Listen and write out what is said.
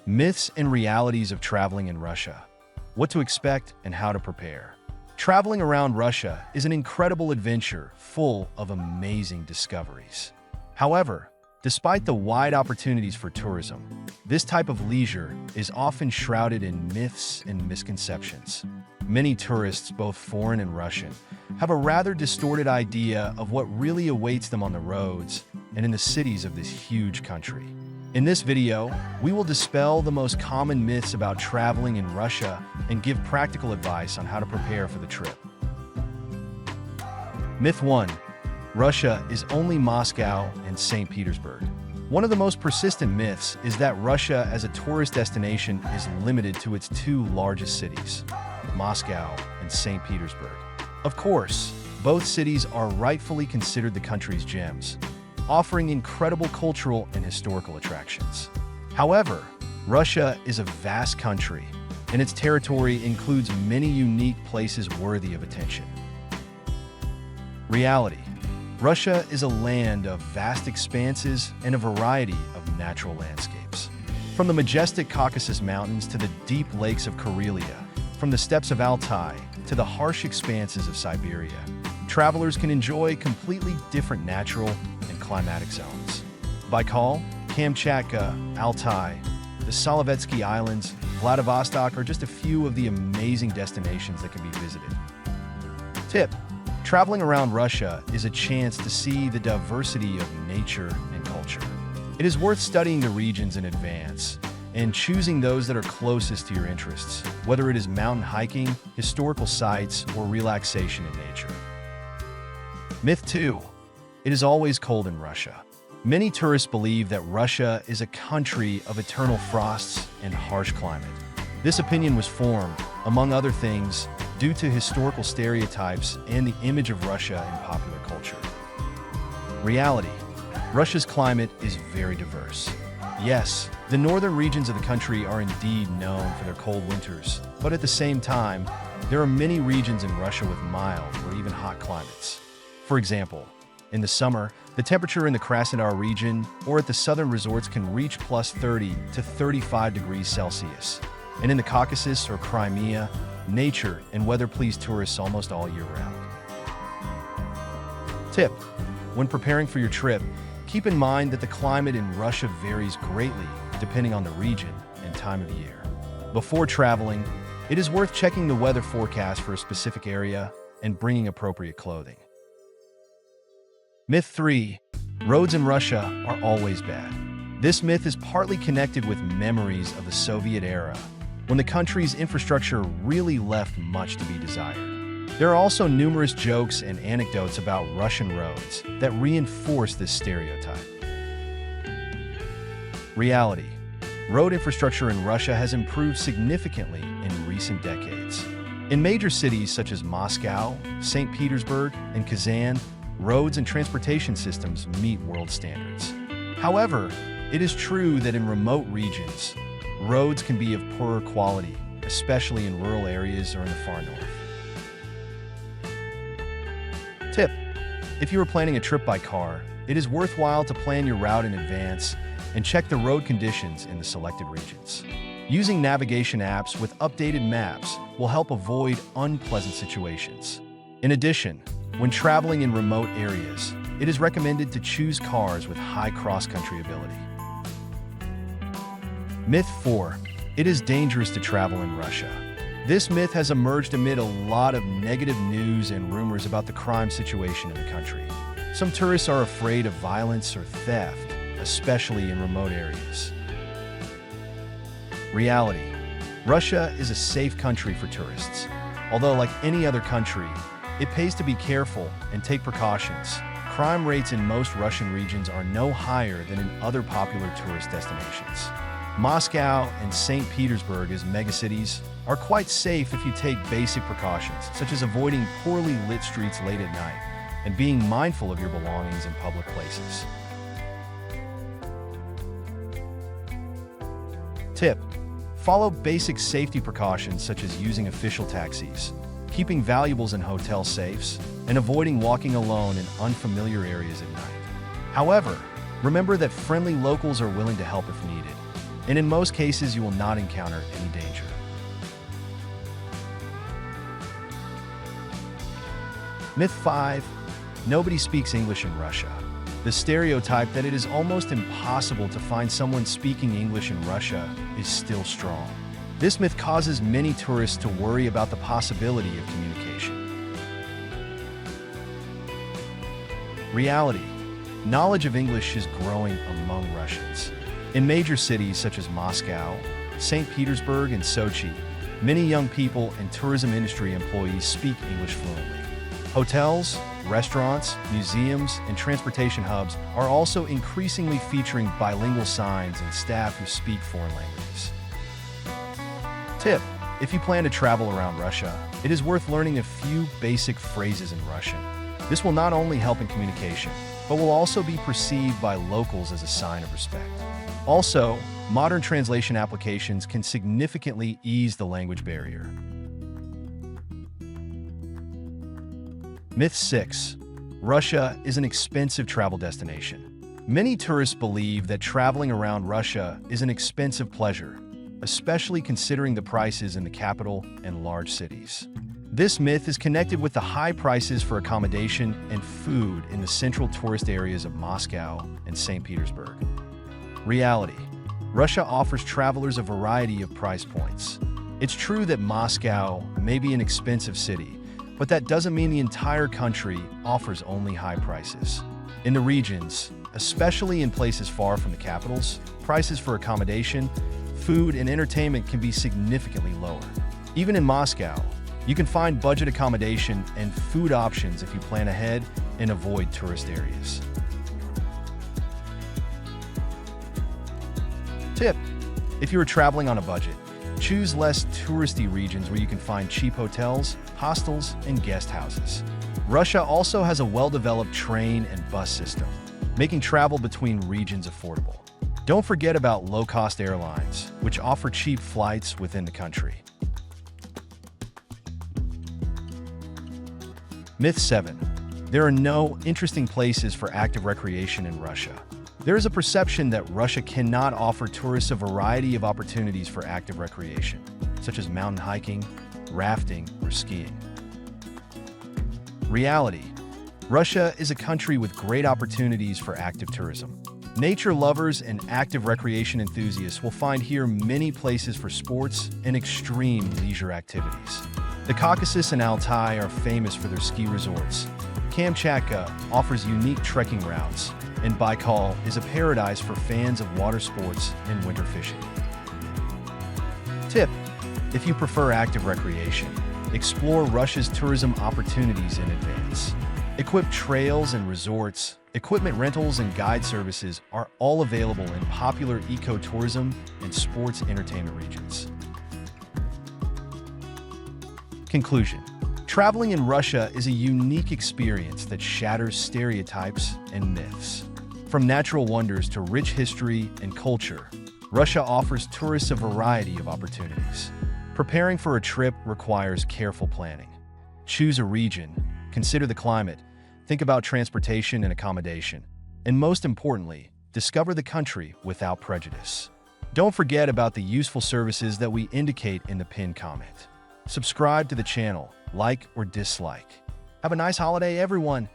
Myths and realities of traveling in Russia. What to expect and how to prepare. Traveling around Russia is an incredible adventure full of amazing discoveries. However, despite the wide opportunities for tourism, this type of leisure is often shrouded in myths and misconceptions. Many tourists, both foreign and Russian, have a rather distorted idea of what really awaits them on the roads and in the cities of this huge country. In this video, we will dispel the most common myths about traveling in Russia and give practical advice on how to prepare for the trip. Myth 1. Russia is only Moscow and St. Petersburg. One of the most persistent myths is that Russia as a tourist destination is limited to its two largest cities, Moscow and St. Petersburg. Of course, both cities are rightfully considered the country's gems, offering incredible cultural and historical attractions. However, Russia is a vast country, and its territory includes many unique places worthy of attention. Reality. Russia is a land of vast expanses and a variety of natural landscapes. From the majestic Caucasus Mountains to the deep lakes of Karelia, from the steppes of Altai to the harsh expanses of Siberia, travelers can enjoy completely different natural and climatic zones. Baikal, Kamchatka, Altai, the Solovetsky Islands, Vladivostok are just a few of the amazing destinations that can be visited. Tip: traveling around Russia is a chance to see the diversity of nature and culture. It is worth studying the regions in advance and choosing those that are closest to your interests, whether it is mountain hiking, historical sites, or relaxation in nature. Myth 2. It is always cold in Russia. Many tourists believe that Russia is a country of eternal frosts and harsh climate. This opinion was formed, among other things, due to historical stereotypes and the image of Russia in popular culture. Reality. Russia's climate is very diverse. Yes, the northern regions of the country are indeed known for their cold winters, but at the same time, there are many regions in Russia with mild or even hot climates. For example, in the summer, the temperature in the Krasnodar region or at the southern resorts can reach plus 30 to 35 degrees Celsius. And in the Caucasus or Crimea, nature and weather please tourists almost all year round. Tip: when preparing for your trip, keep in mind that the climate in Russia varies greatly depending on the region and time of year. Before traveling, it is worth checking the weather forecast for a specific area and bringing appropriate clothing. Myth 3. Roads in Russia are always bad. This myth is partly connected with memories of the Soviet era, when the country's infrastructure really left much to be desired. There are also numerous jokes and anecdotes about Russian roads that reinforce this stereotype. Reality. Road infrastructure in Russia has improved significantly in recent decades. In major cities such as Moscow, St. Petersburg, and Kazan, roads and transportation systems meet world standards. However, it is true that in remote regions, roads can be of poorer quality, especially in rural areas or in the far north. Tip: if you are planning a trip by car, it is worthwhile to plan your route in advance and check the road conditions in the selected regions. Using navigation apps with updated maps will help avoid unpleasant situations. In addition, when traveling in remote areas, it is recommended to choose cars with high cross-country ability. Myth 4. It is dangerous to travel in Russia. This myth has emerged amid a lot of negative news and rumors about the crime situation in the country. Some tourists are afraid of violence or theft, especially in remote areas. Reality. Russia is a safe country for tourists. Although, like any other country, it pays to be careful and take precautions. Crime rates in most Russian regions are no higher than in other popular tourist destinations. Moscow and St. Petersburg as megacities are quite safe if you take basic precautions, such as avoiding poorly lit streets late at night and being mindful of your belongings in public places. Tip: follow basic safety precautions such as using official taxis, keeping valuables in hotel safes, and avoiding walking alone in unfamiliar areas at night. However, remember that friendly locals are willing to help if needed. and in most cases you will not encounter any danger. Myth 5. Nobody speaks English in Russia. The stereotype that it is almost impossible to find someone speaking English in Russia is still strong. This myth causes many tourists to worry about the possibility of communication. Reality. Knowledge of English is growing among Russians. In major cities such as Moscow, St. Petersburg, and Sochi, many young people and tourism industry employees speak English fluently. Hotels, restaurants, museums, and transportation hubs are also increasingly featuring bilingual signs and staff who speak foreign languages. Tip: if you plan to travel around Russia, it is worth learning a few basic phrases in Russian. This will not only help in communication, but will also be perceived by locals as a sign of respect. Also, modern translation applications can significantly ease the language barrier. Myth 6. Russia is an expensive travel destination. Many tourists believe that traveling around Russia is an expensive pleasure, especially considering the prices in the capital and large cities. This myth is connected with the high prices for accommodation and food in the central tourist areas of Moscow and St. Petersburg. Reality. Russia offers travelers a variety of price points. It's true that Moscow may be an expensive city, but that doesn't mean the entire country offers only high prices. In the regions, especially in places far from the capitals, prices for accommodation, food, and entertainment can be significantly lower. Even in Moscow, you can find budget accommodation and food options if you plan ahead and avoid tourist areas. Tip: if you are traveling on a budget, choose less touristy regions where you can find cheap hotels, hostels, and guest houses. Russia also has a well-developed train and bus system, making travel between regions affordable. Don't forget about low-cost airlines, which offer cheap flights within the country. Myth 7. There are no interesting places for active recreation in Russia. There is a perception that Russia cannot offer tourists a variety of opportunities for active recreation, such as mountain hiking, rafting, or skiing. Reality. Russia is a country with great opportunities for active tourism. Nature lovers and active recreation enthusiasts will find here many places for sports and extreme leisure activities. The Caucasus and Altai are famous for their ski resorts. Kamchatka offers unique trekking routes, and Baikal is a paradise for fans of water sports and winter fishing. Tip: if you prefer active recreation, explore Russia's tourism opportunities in advance. Equipped trails and resorts, equipment rentals, and guide services are all available in popular ecotourism and sports entertainment regions. Conclusion: traveling in Russia is a unique experience that shatters stereotypes and myths. From natural wonders to rich history and culture, Russia offers tourists a variety of opportunities. Preparing for a trip requires careful planning. Choose a region, consider the climate, think about transportation and accommodation, and most importantly, discover the country without prejudice. Don't forget about the useful services that we indicate in the pinned comment. Subscribe to the channel, like or dislike. Have a nice holiday, everyone!